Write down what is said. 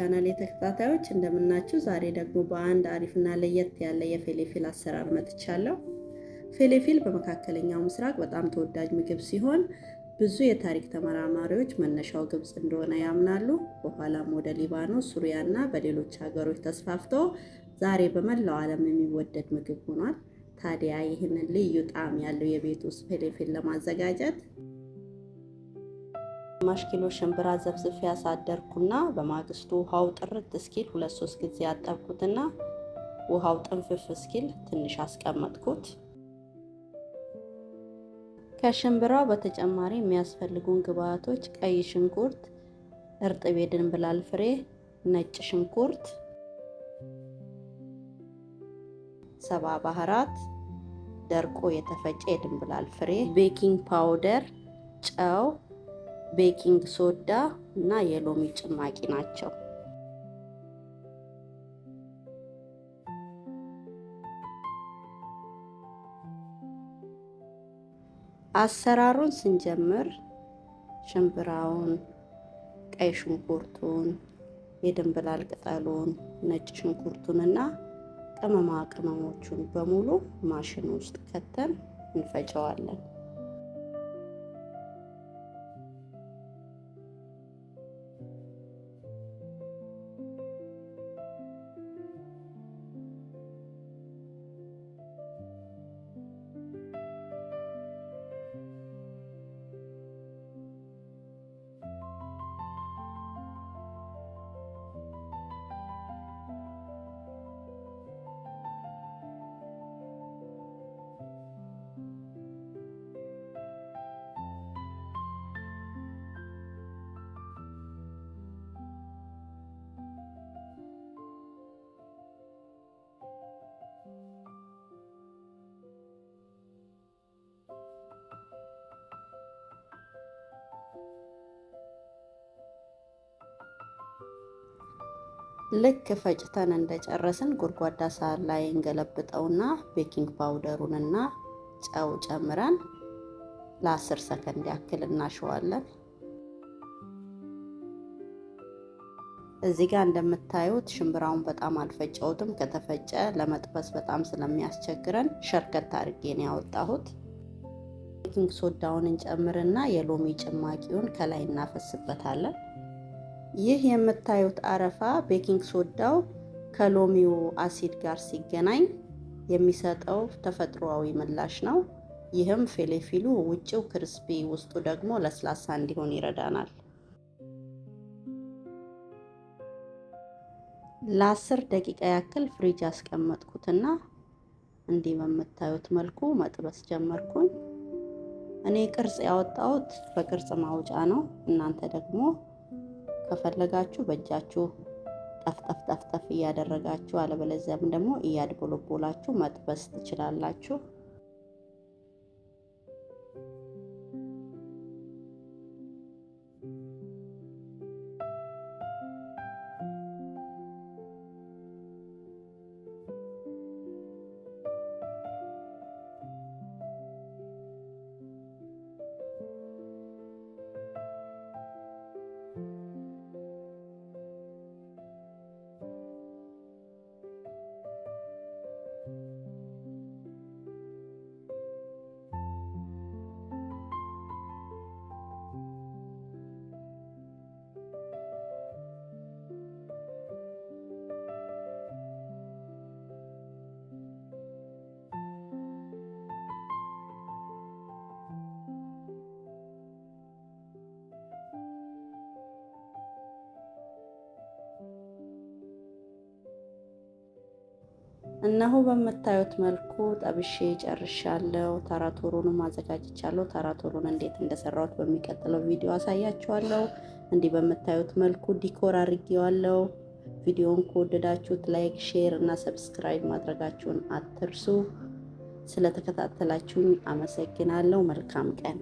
የቻናል ተከታታዮች እንደምናችሁ። ዛሬ ደግሞ በአንድ አሪፍና ለየት ያለ የፌሌፊል አሰራር መጥቻለሁ። ፌሌፊል በመካከለኛው ምስራቅ በጣም ተወዳጅ ምግብ ሲሆን ብዙ የታሪክ ተመራማሪዎች መነሻው ግብጽ እንደሆነ ያምናሉ። በኋላም ወደ ሊባኖስ፣ ሱሪያና በሌሎች ሀገሮች ተስፋፍቶ ዛሬ በመላው ዓለም የሚወደድ ምግብ ሆኗል። ታዲያ ይህንን ልዩ ጣዕም ያለው የቤት ውስጥ ፌሌፊል ለማዘጋጀት ግማሽ ኪሎ ሽምብራ ዘፍዝፌ ያሳደርኩና በማግስቱ ውሃው ጥርት እስኪል 2-3 ጊዜ አጠብኩትና ውሃው ጥንፍፍ እስኪል ትንሽ አስቀመጥኩት። ከሽምብራው በተጨማሪ የሚያስፈልጉን ግብአቶች ቀይ ሽንኩርት፣ እርጥብ የድንብላል ፍሬ፣ ነጭ ሽንኩርት፣ ሰባ ባህራት፣ ደርቆ የተፈጨ የድንብላል ፍሬ፣ ቤኪንግ ፓውደር፣ ጨው፣ ቤኪንግ ሶዳ እና የሎሚ ጭማቂ ናቸው። አሰራሩን ስንጀምር ሽምብራውን፣ ቀይ ሽንኩርቱን፣ የድንብላል ቅጠሉን፣ ነጭ ሽንኩርቱን እና ቅመማ ቅመሞቹን በሙሉ ማሽን ውስጥ ከተን እንፈጨዋለን። ልክ ፈጭተን እንደጨረስን ጎድጓዳ ሳህን ላይ እንገለብጠውና ቤኪንግ ፓውደሩንና ጨው ጨምረን ለ10 ሰከንድ ያክል እናሸዋለን። እዚህ ጋር እንደምታዩት ሽምብራውን በጣም አልፈጨውትም። ከተፈጨ ለመጥበስ በጣም ስለሚያስቸግረን ሸርከት አድርጌ ነው ያወጣሁት። ቤኪንግ ሶዳውን እንጨምርና የሎሚ ጭማቂውን ከላይ እናፈስበታለን። ይህ የምታዩት አረፋ ቤኪንግ ሶዳው ከሎሚው አሲድ ጋር ሲገናኝ የሚሰጠው ተፈጥሯዊ ምላሽ ነው። ይህም ፌሌፊሉ ውጭው ክርስፒ ውስጡ ደግሞ ለስላሳ እንዲሆን ይረዳናል። ለ10 ደቂቃ ያክል ፍሪጅ አስቀመጥኩትና እንዲህ በምታዩት መልኩ መጥበስ ጀመርኩኝ። እኔ ቅርጽ ያወጣሁት በቅርጽ ማውጫ ነው። እናንተ ደግሞ ከፈለጋችሁ በእጃችሁ ጠፍጠፍ እያደረጋችሁ አለበለዚያም ደግሞ እያድቦለቦላችሁ መጥበስ ትችላላችሁ። እነሆ በምታዩት መልኩ ጠብሼ ጨርሻለሁ። ተራቶሩንም አዘጋጅቻለሁ። ተራቶሩን እንዴት እንደሰራሁት በሚቀጥለው ቪዲዮ አሳያችኋለሁ። እንዲህ በምታዩት መልኩ ዲኮር አድርጌዋለሁ። ቪዲዮውን ከወደዳችሁት ላይክ፣ ሼር እና ሰብስክራይብ ማድረጋችሁን አትርሱ። ስለተከታተላችሁኝ አመሰግናለሁ። መልካም ቀን።